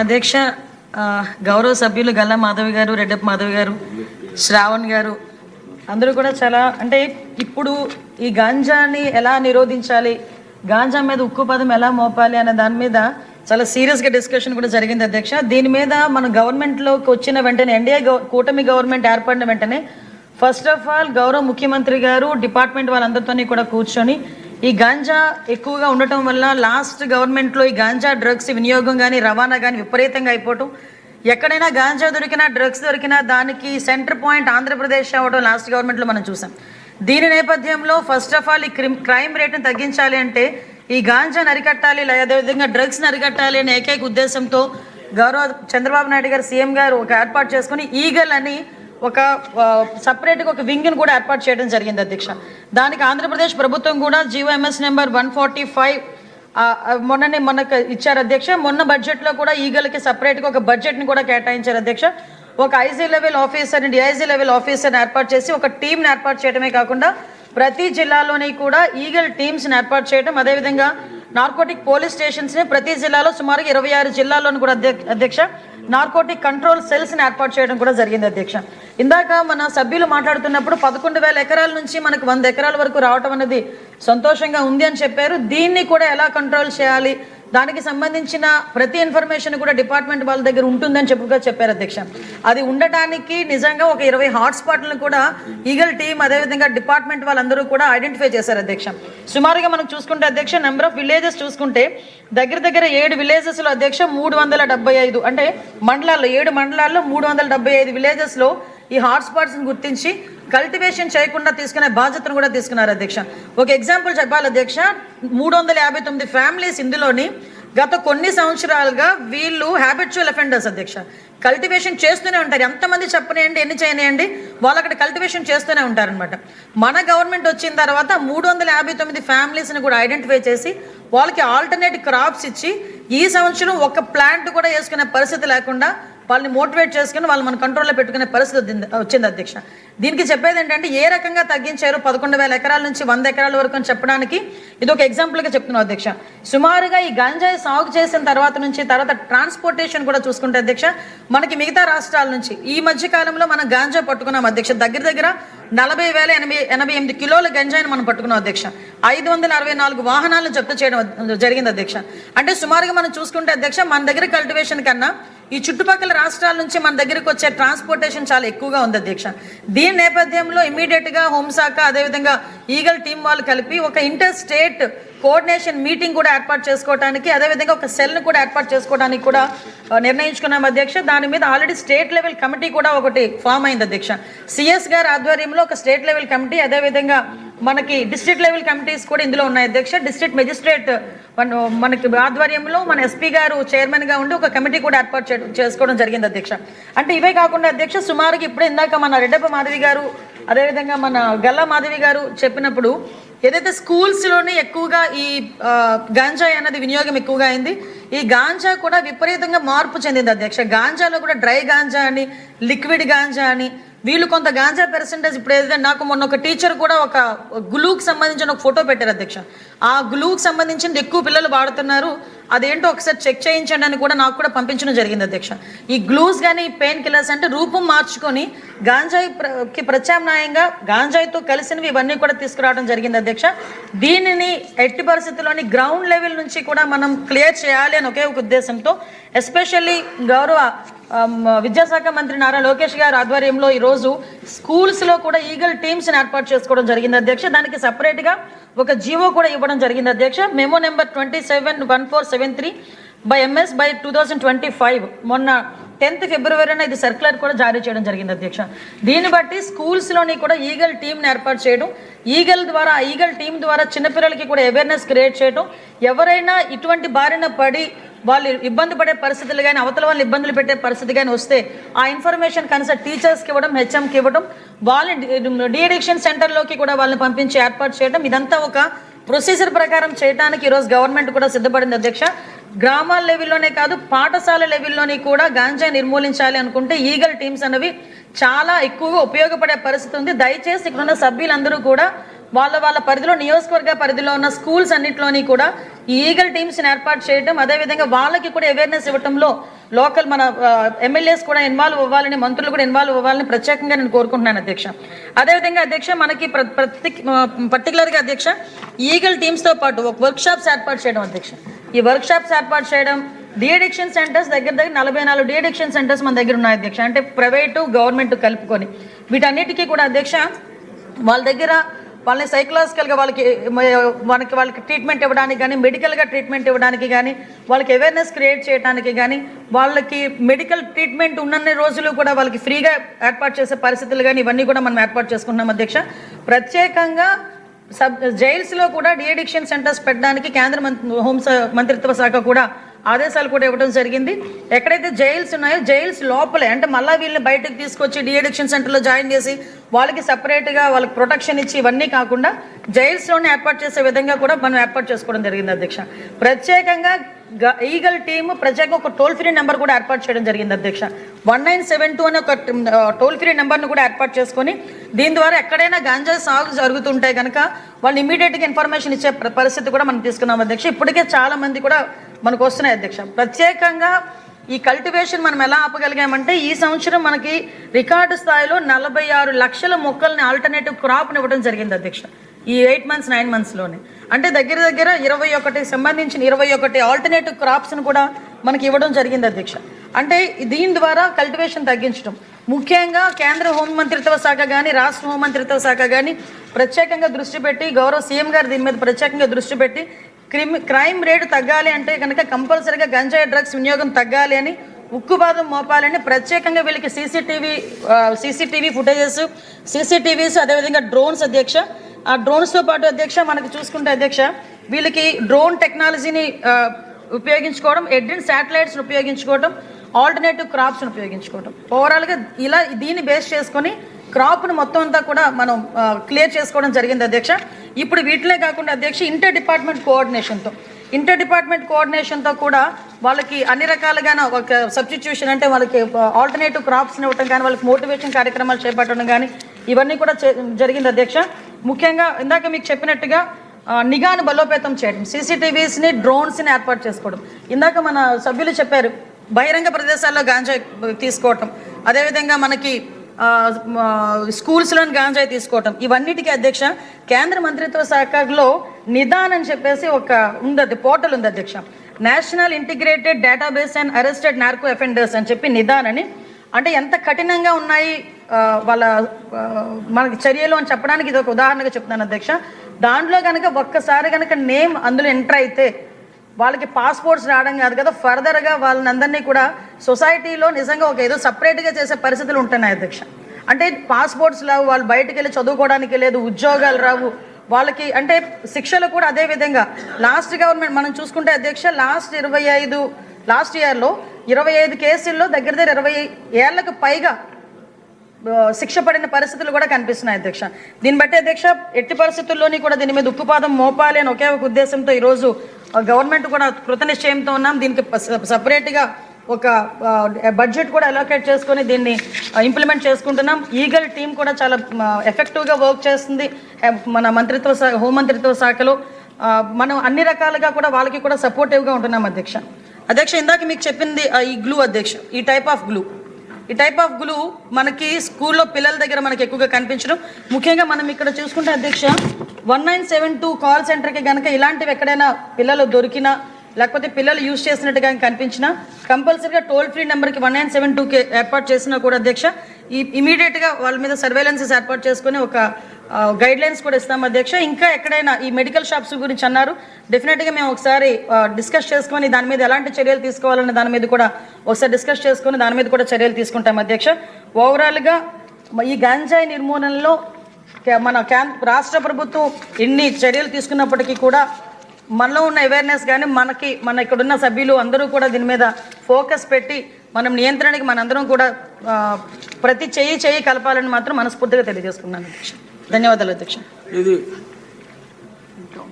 అధ్యక్ష, గౌరవ సభ్యులు గల్లా మాధవి గారు, రెడ్డప్ప మాధవి గారు, శ్రావణ్ గారు అందరూ కూడా చాలా ఇప్పుడు ఈ గాంజాని ఎలా నిరోధించాలి, గాంజా మీద ఉక్కు పదం ఎలా మోపాలి అనే దాని మీద చాలా సీరియస్గా డిస్కషన్ కూడా జరిగింది అధ్యక్ష. దీని మీద మన గవర్నమెంట్లోకి వచ్చిన వెంటనే ఎన్డీఏ కూటమి గవర్నమెంట్ ఏర్పడిన వెంటనే ఫస్ట్ ఆఫ్ ఆల్ గౌరవ ముఖ్యమంత్రి గారు డిపార్ట్మెంట్ వాళ్ళందరితోని కూడా కూర్చొని ఈ గాంజా ఎక్కువగా ఉండటం వల్ల లాస్ట్ గవర్నమెంట్లో ఈ గాంజా డ్రగ్స్ వినియోగం కానీ రవాణా కానీ విపరీతంగా అయిపోవటం, ఎక్కడైనా గాంజా దొరికినా డ్రగ్స్ దొరికినా దానికి సెంటర్ పాయింట్ ఆంధ్రప్రదేశ్ అవ్వడం లాస్ట్ గవర్నమెంట్లో మనం చూసాం. దీని నేపథ్యంలో ఫస్ట్ ఆఫ్ ఆల్ ఈ క్రైమ్ రేట్ని తగ్గించాలి అంటే ఈ గాంజాని అరికట్టాలి, అదేవిధంగా డ్రగ్స్ని అరికట్టాలి అనే ఏకైక ఉద్దేశంతో గౌరవ చంద్రబాబు నాయుడు గారు సీఎం గారు ఒక ఏర్పాటు చేసుకుని ఈగల్ అని ఒక సపరేట్గా ఒక వింగ్ని కూడా ఏర్పాటు చేయడం జరిగింది అధ్యక్ష. దానికి ఆంధ్రప్రదేశ్ ప్రభుత్వం కూడా జీవోఎంఎస్ నెంబర్ 145 మనకు ఇచ్చారు అధ్యక్ష. మొన్న బడ్జెట్లో కూడా ఈగల్కి సపరేట్గా ఒక బడ్జెట్ని కూడా కేటాయించారు అధ్యక్ష. ఒక ఐజీ లెవెల్ ఆఫీసర్ని, డిఐజీ లెవెల్ ఆఫీసర్ని ఏర్పాటు చేసి ఒక టీంని ఏర్పాటు చేయడమే కాకుండా ప్రతి జిల్లాలోని కూడా ఈగల్ టీమ్స్ని ఏర్పాటు చేయడం, అదేవిధంగా నార్కోటిక్ పోలీస్ స్టేషన్స్ని ప్రతి జిల్లాలో సుమారుగా 26 జిల్లాల్లోనూ కూడా అధ్యక్ష నార్కోటిక్ కంట్రోల్ సెల్స్ని ఏర్పాటు చేయడం కూడా జరిగింది అధ్యక్ష. ఇందాక మన సభ్యులు మాట్లాడుతున్నప్పుడు 11,000 ఎకరాల నుంచి మనకు 100 ఎకరాల వరకు రావటం అనేది సంతోషంగా ఉంది అని చెప్పారు. దీన్ని కూడా ఎలా కంట్రోల్ చేయాలి, దానికి సంబంధించిన ప్రతి ఇన్ఫర్మేషన్ కూడా డిపార్ట్మెంట్ వాళ్ళ దగ్గర ఉంటుందని చెప్పారు అధ్యక్ష. అది ఉండటానికి నిజంగా ఒక 20 హాట్స్పాట్లను కూడా ఈగల్ టీమ్ అదేవిధంగా డిపార్ట్మెంట్ వాళ్ళందరూ కూడా ఐడెంటిఫై చేశారు అధ్యక్ష. సుమారుగా మనం చూసుకుంటే అధ్యక్ష నెంబర్ ఆఫ్ విలేజెస్ చూసుకుంటే దగ్గర 7 విలేజెస్లో అధ్యక్ష 375 అంటే మండలాల్లో 7 మండలాల్లో 375 విలేజెస్లో ఈ హాట్స్పాట్స్ని గుర్తించి కల్టివేషన్ చేయకుండా తీసుకునే బాధ్యతను కూడా తీసుకున్నారు అధ్యక్ష. ఒక ఎగ్జాంపుల్ చెప్పాలి అధ్యక్ష, 359 ఫ్యామిలీస్ ఇందులోని గత కొన్ని సంవత్సరాలుగా వీళ్ళు హ్యాబిచువల్ అఫెండర్స్ అధ్యక్ష. కల్టివేషన్ చేస్తూనే ఉంటారు, ఎంతమంది చెప్పనేయండి ఎన్ని చేయనియండి వాళ్ళు అక్కడ కల్టివేషన్ చేస్తూనే ఉంటారనమాట. మన గవర్నమెంట్ వచ్చిన తర్వాత 359 ఫ్యామిలీస్ని కూడా ఐడెంటిఫై చేసి వాళ్ళకి ఆల్టర్నేట్ క్రాప్స్ ఇచ్చి ఈ సంవత్సరం ఒక ప్లాంట్ కూడా వేసుకునే పరిస్థితి లేకుండా వాళ్ళని మోటివేట్ చేసుకుని వాళ్ళు మన కంట్రోల్లో పెట్టుకునే పరిస్థితి వచ్చింది అధ్యక్ష. దీనికి చెప్పేది ఏంటంటే ఏ రకంగా తగ్గించారు 11,000 ఎకరాల నుంచి 100 ఎకరాల వరకు అని చెప్పడానికి ఇది ఒక ఎగ్జాంపుల్గా చెప్తున్నాం అధ్యక్ష. సుమారుగా ఈ గంజాయి సాగు చేసిన తర్వాత ట్రాన్స్పోర్టేషన్ కూడా చూసుకుంటే అధ్యక్ష మనకి మిగతా రాష్ట్రాల నుంచి ఈ మధ్య కాలంలో మనం గాంజా పట్టుకున్నాం అధ్యక్ష. దగ్గర 40,088 కిలోల గంజాయిని మనం పట్టుకున్నాం అధ్యక్ష. 564 వాహనాలను జప్తు చేయడం జరిగింది అధ్యక్ష. అంటే సుమారుగా మనం చూసుకుంటే అధ్యక్ష మన దగ్గర కల్టివేషన్ కన్నా ఈ చుట్టుపక్కల రాష్ట్రాల నుంచి మన దగ్గరకు వచ్చే ట్రాన్స్పోర్టేషన్ చాలా ఎక్కువగా ఉంది అధ్యక్ష. దీని నేపథ్యంలో ఇమీడియట్గా హోంశాఖ అదేవిధంగా ఈగల్ టీం వాళ్ళు కలిపి ఒక ఇంటర్ స్టేట్ కోఆర్డినేషన్ మీటింగ్ కూడా ఏర్పాటు చేసుకోవడానికి అదేవిధంగా ఒక సెల్ను కూడా ఏర్పాటు చేసుకోవడానికి కూడా నిర్ణయించుకున్నాం అధ్యక్ష. దాని మీద ఆల్రెడీ స్టేట్ లెవెల్ కమిటీ కూడా ఒకటి ఫామ్ అయింది అధ్యక్ష. సిఎస్ గారి ఆధ్వర్యంలో ఒక స్టేట్ లెవెల్ కమిటీ అదేవిధంగా మనకి డిస్ట్రిక్ట్ లెవెల్ కమిటీస్ కూడా ఇందులో ఉన్నాయి అధ్యక్ష. డిస్ట్రిక్ట్ మెజిస్ట్రేట్ మనకి ఆధ్వర్యంలో మన ఎస్పీ గారు చైర్మన్గా ఉండి ఒక కమిటీ కూడా ఏర్పాటు చేసుకోవడం జరిగింది అధ్యక్ష. అంటే ఇవే కాకుండా అధ్యక్ష సుమారుగా ఇప్పుడు ఇందాక మన రెడ్డప్ప మాధవి గారు అదేవిధంగా మన గల్లా మాధవి గారు చెప్పినప్పుడు ఏదైతే స్కూల్స్లోని ఎక్కువగా ఈ గాంజాయి అన్నది వినియోగం ఎక్కువగా అయింది, ఈ గాంజా కూడా విపరీతంగా మార్పు చెందింది అధ్యక్ష. గాంజాలో కూడా డ్రై గాంజా అని లిక్విడ్ గాంజా అని వీళ్ళు కొంత గాంజా పర్సెంటేజ్ ఇప్పుడు ఏదైతే నాకు మొన్న ఒక టీచర్ కూడా ఒక గ్లూకి సంబంధించిన ఒక ఫోటో పెట్టారు అధ్యక్ష. ఆ గ్లూకి సంబంధించింది ఎక్కువ పిల్లలు వాడుతున్నారు, అదేంటో ఒకసారి చెక్ చేయించండి అని కూడా నాకు కూడా పంపించడం జరిగింది అధ్యక్ష. ఈ గ్లూస్ కానీ పెయిన్ కిల్లర్స్ అంటే రూపం మార్చుకొని గాంజాయికి ప్రత్యామ్నాయంగా గాంజాయితో కలిసినవి ఇవన్నీ కూడా తీసుకురావడం జరిగింది అధ్యక్ష. దీనిని ఎట్టి పరిస్థితుల్లోని గ్రౌండ్ లెవెల్ నుంచి కూడా మనం క్లియర్ చేయాలి అని ఒకే ఒక ఉద్దేశంతో ఎస్పెషల్లీ గౌరవ విద్యాశాఖ మంత్రి నారా లోకేష్ గారి ఆధ్వర్యంలో ఈరోజు స్కూల్స్లో కూడా ఈగల్ టీమ్స్ని ఏర్పాటు చేసుకోవడం జరిగింది అధ్యక్ష. దానికి సపరేట్గా ఒక జీవో కూడా ఇవ్వడం జరిగింది అధ్యక్ష. మెమో నెంబర్ 271473/MS/2025 మొన్న 10th ఫిబ్రవరిన ఇది సర్క్యులర్ కూడా జారీ చేయడం జరిగింది అధ్యక్ష. దీన్ని బట్టి స్కూల్స్లోని కూడా ఈగల్ టీంని ఏర్పాటు చేయడం, ఈగల్ టీం ద్వారా చిన్నపిల్లలకి కూడా అవేర్నెస్ క్రియేట్ చేయడం, ఎవరైనా ఇటువంటి బారిన పడి వాళ్ళు ఇబ్బంది పడే పరిస్థితులు కానీ అవతల వాళ్ళు ఇబ్బందులు పెట్టే పరిస్థితి కానీ వస్తే ఆ ఇన్ఫర్మేషన్ కనీసం టీచర్స్కి ఇవ్వడం, హెచ్ఎంకి ఇవ్వడం, వాళ్ళని డీఅడిక్షన్ సెంటర్లోకి కూడా వాళ్ళని పంపించి ఏర్పాటు చేయడం, ఇదంతా ఒక ప్రొసీజర్ ప్రకారం చేయడానికి ఈరోజు గవర్నమెంట్ కూడా సిద్ధపడింది అధ్యక్ష. గ్రామాల లెవెల్లోనే కాదు పాఠశాల లెవెల్లోని కూడా గాంజాయి నిర్మూలించాలి అనుకుంటే ఈగల్ టీమ్స్ అనేవి చాలా ఎక్కువగా ఉపయోగపడే పరిస్థితి ఉంది. దయచేసి ఇక్కడ ఉన్న సభ్యులందరూ కూడా వాళ్ళ పరిధిలో నియోజకవర్గ పరిధిలో ఉన్న స్కూల్స్ అన్నింటిలోని కూడా ఈ ఈగల్ టీమ్స్ని ఏర్పాటు చేయడం అదేవిధంగా వాళ్ళకి కూడా అవేర్నెస్ ఇవ్వడంలో లోకల్ మన ఎమ్మెల్యేస్ కూడా ఇన్వాల్వ్ అవ్వాలని, మంత్రులు కూడా ఇన్వాల్వ్ అవ్వాలని ప్రత్యేకంగా నేను కోరుకుంటున్నాను అధ్యక్ష. అదేవిధంగా అధ్యక్ష మనకి పర్టికులర్గా అధ్యక్ష ఈగల్ టీమ్స్తో పాటు ఒక వర్క్షాప్స్ ఏర్పాటు చేయడం అధ్యక్ష. ఈ వర్క్షాప్స్ ఏర్పాటు చేయడం, డీఅడిక్షన్ సెంటర్స్ దగ్గర 44 డీఅడిక్షన్ సెంటర్స్ మన దగ్గర ఉన్నాయి అధ్యక్ష. అంటే ప్రైవేటు గవర్నమెంట్ కలుపుకొని వీటన్నిటికీ కూడా అధ్యక్ష వాళ్ళ దగ్గర వాళ్ళని సైకలాజికల్గా వాళ్ళకి ట్రీట్మెంట్ ఇవ్వడానికి కానీ, మెడికల్గా ట్రీట్మెంట్ ఇవ్వడానికి కానీ, వాళ్ళకి అవేర్నెస్ క్రియేట్ చేయడానికి కానీ, వాళ్ళకి మెడికల్ ట్రీట్మెంట్ ఉన్నన్ని రోజులు కూడా వాళ్ళకి ఫ్రీగా ఏర్పాటు చేసే పరిస్థితులు కానీ ఇవన్నీ కూడా మనం ఏర్పాటు చేసుకుంటున్నాం అధ్యక్ష. ప్రత్యేకంగా జైల్స్లో కూడా డీఅడిక్షన్ సెంటర్స్ పెట్టడానికి కేంద్ర మంత్రిత్వ శాఖ కూడా ఆదేశాలు కూడా ఇవ్వడం జరిగింది. ఎక్కడైతే జైల్స్ ఉన్నాయో జైల్స్ లోపలే, అంటే మళ్ళీ వీళ్ళని బయటకు తీసుకొచ్చి డీఅడిక్షన్ సెంటర్లో జాయిన్ చేసి వాళ్ళకి సపరేట్గా వాళ్ళకి ప్రొటెక్షన్ ఇచ్చి ఇవన్నీ కాకుండా జైల్స్లోనే ఏర్పాటు చేసే విధంగా కూడా మనం ఏర్పాటు చేసుకోవడం జరిగింది అధ్యక్ష. ప్రత్యేకంగా ఈగల్ టీమ్ ప్రత్యేకంగా ఒక టోల్ ఫ్రీ నెంబర్ కూడా ఏర్పాటు చేయడం జరిగింది అధ్యక్ష. 1972 అనే ఒక టోల్ ఫ్రీ నెంబర్ను కూడా ఏర్పాటు చేసుకొని దీని ద్వారా ఎక్కడైనా గాంజాయి సాగు జరుగుతుంటే కనుక వాళ్ళు ఇమీడియట్గా ఇన్ఫర్మేషన్ ఇచ్చే పరిస్థితి కూడా మనం తీసుకున్నాం అధ్యక్ష. ఇప్పటికే చాలా మంది కూడా మనకు వస్తున్నాయి అధ్యక్ష. ప్రత్యేకంగా ఈ కల్టివేషన్ మనం ఎలా ఆపగలిగామంటే ఈ సంవత్సరం మనకి రికార్డు స్థాయిలో 46 లక్షల మొక్కల్ని ఆల్టర్నేటివ్ క్రాప్ని ఇవ్వడం జరిగింది అధ్యక్ష. ఈ 8 months 9 monthsలోనే అంటే దగ్గర 21 సంబంధించిన 21 ఆల్టర్నేటివ్ క్రాప్స్ను కూడా మనకి ఇవ్వడం జరిగింది అధ్యక్ష. అంటే దీని ద్వారా కల్టివేషన్ తగ్గించడం, ముఖ్యంగా కేంద్ర హోంమంత్రిత్వ శాఖ కానీ రాష్ట్ర హోంమంత్రిత్వ శాఖ కానీ ప్రత్యేకంగా దృష్టి పెట్టి, గౌరవ సీఎం గారు దీని మీద ప్రత్యేకంగా దృష్టి పెట్టి క్రైమ్ రేటు తగ్గాలి అంటే కనుక కంపల్సరీగా గంజాయి డ్రగ్స్ వినియోగం తగ్గాలి అని, ఉక్కుపాదం మోపాలని ప్రత్యేకంగా వీళ్ళకి సీసీటీవీ ఫుటేజెస్, సీసీటీవీస్, అదేవిధంగా డ్రోన్స్ అధ్యక్ష. ఆ డ్రోన్స్తో పాటు అధ్యక్ష మనకి చూసుకుంటే అధ్యక్ష వీళ్ళకి డ్రోన్ టెక్నాలజీని ఉపయోగించుకోవడం, ఎడ్రిన్ శాటిలైట్స్ని ఉపయోగించుకోవడం, ఆల్టర్నేటివ్ క్రాప్స్ని ఉపయోగించుకోవడం, ఓవరాల్గా ఇలా దీన్ని బేస్ చేసుకొని క్రాప్ను మొత్తం అంతా కూడా మనం క్లియర్ చేసుకోవడం జరిగింది అధ్యక్ష. ఇప్పుడు వీటినే కాకుండా అధ్యక్ష ఇంటర్ డిపార్ట్మెంట్ కోఆర్డినేషన్తో కూడా వాళ్ళకి అన్ని రకాలుగా ఒక సబ్స్టిట్యూషన్ అంటే వాళ్ళకి ఆల్టర్నేటివ్ క్రాప్స్ని ఇవ్వటం కానీ, వాళ్ళకి మోటివేషన్ కార్యక్రమాలు చేపట్టడం కానీ ఇవన్నీ కూడా జరిగింది అధ్యక్ష. ముఖ్యంగా ఇందాక మీకు చెప్పినట్టుగా నిఘాను బలోపేతం చేయడం, సీసీటీవీస్ని, డ్రోన్స్ని ఏర్పాటు చేసుకోవడం. ఇందాక మన సభ్యులు చెప్పారు బహిరంగ ప్రదేశాల్లో గాంజాయి తీసుకోవటం, అదేవిధంగా మనకి స్కూల్స్లోని గాంజాయి తీసుకోవటం, ఇవన్నిటికీ అధ్యక్ష కేంద్ర మంత్రిత్వ శాఖలో నిదాన్ అని చెప్పేసి ఒక ఉంది, పోర్టల్ ఉంది అధ్యక్ష. National integrated database and arrested narco offenders అని చెప్పి నిదాన్ అని. అంటే ఎంత కఠినంగా ఉన్నాయి వాళ్ళ మనకి చర్యలు అని చెప్పడానికి ఇది ఒక ఉదాహరణగా చెప్తున్నాను అధ్యక్ష. దాంట్లో కనుక ఒక్కసారి కనుక నేమ్ అందులో ఎంటర్ అయితే వాళ్ళకి పాస్పోర్ట్స్ రావడం కాదు కదా, ఫర్దర్గా వాళ్ళందరినీ కూడా సొసైటీలో నిజంగా ఒక ఏదో సపరేట్గా చేసే పరిస్థితులు ఉంటున్నాయి అధ్యక్ష. అంటే పాస్పోర్ట్స్ రావు, వాళ్ళు బయటకు వెళ్ళి చదువుకోవడానికి లేదు, ఉద్యోగాలు రావు వాళ్ళకి. అంటే శిక్షలు కూడా అదే విధంగా లాస్ట్ గవర్నమెంట్ మనం చూసుకుంటే అధ్యక్ష లాస్ట్ ఇయర్లో 25 కేసుల్లో దగ్గర 20 ఏళ్లకు పైగా శిక్ష పడిన పరిస్థితులు కూడా కనిపిస్తున్నాయి అధ్యక్ష. దీన్ని బట్టి అధ్యక్ష ఎట్టి పరిస్థితుల్లోని కూడా దీని మీద ఉక్కుపాదం మోపాలి అని ఒకే ఒక ఉద్దేశంతో ఈరోజు గవర్నమెంట్ కూడా కృతనిశ్చయంతో ఉన్నాం. దీనికి సపరేట్గా ఒక బడ్జెట్ కూడా అలోకేట్ చేసుకొని దీన్ని ఇంప్లిమెంట్ చేసుకుంటున్నాం. ఈగల్ టీం కూడా చాలా ఎఫెక్టివ్గా వర్క్ చేస్తుంది మన హోంమంత్రిత్వ శాఖలో. మనం అన్ని రకాలుగా కూడా వాళ్ళకి కూడా సపోర్టివ్గా ఉంటున్నాం అధ్యక్ష. ఇందాక మీకు చెప్పింది ఈ గ్లూ అధ్యక్ష, ఈ టైప్ ఆఫ్ గ్లూ మనకి స్కూల్లో పిల్లల దగ్గర మనకి ఎక్కువగా కనిపించడం. ముఖ్యంగా మనం ఇక్కడ చూసుకుంటే అధ్యక్ష 1972 కాల్ సెంటర్కి కనుక ఇలాంటివి ఎక్కడైనా పిల్లలు దొరికినా లేకపోతే పిల్లలు యూజ్ చేసినట్టుగా కనిపించినా కంపల్సరీగా టోల్ ఫ్రీ నెంబర్కి 1972కి ఏర్పాటు చేసినా కూడా అధ్యక్ష ఇమీడియట్గా వాళ్ళ మీద సర్వేలెన్సెస్ ఏర్పాటు చేసుకుని ఒక గైడ్లైన్స్ కూడా ఇస్తాం అధ్యక్ష. ఇంకా ఎక్కడైనా ఈ మెడికల్ షాప్స్ గురించి అన్నారు, డెఫినెట్గా మేము ఒకసారి డిస్కస్ చేసుకొని దాని మీద ఎలాంటి చర్యలు తీసుకోవాలనే దాని మీద కూడా ఒకసారి డిస్కస్ చేసుకొని దాని మీద కూడా చర్యలు తీసుకుంటాం అధ్యక్ష. ఓవరాల్గా ఈ గాంజాయి నిర్మూలనలో మన రాష్ట్ర ప్రభుత్వం ఎన్ని చర్యలు తీసుకున్నప్పటికీ కూడా మనలో ఉన్న అవేర్నెస్ కానీ మన ఇక్కడున్న సభ్యులు అందరూ కూడా దీని మీద ఫోకస్ పెట్టి మనం నియంత్రణకి మనందరం కూడా ప్రతి చెయ్యి కలపాలని మాత్రం మనస్ఫూర్తిగా తెలియజేసుకున్నాను అధ్యక్ష. ధన్యవాదాలు అధ్యక్ష.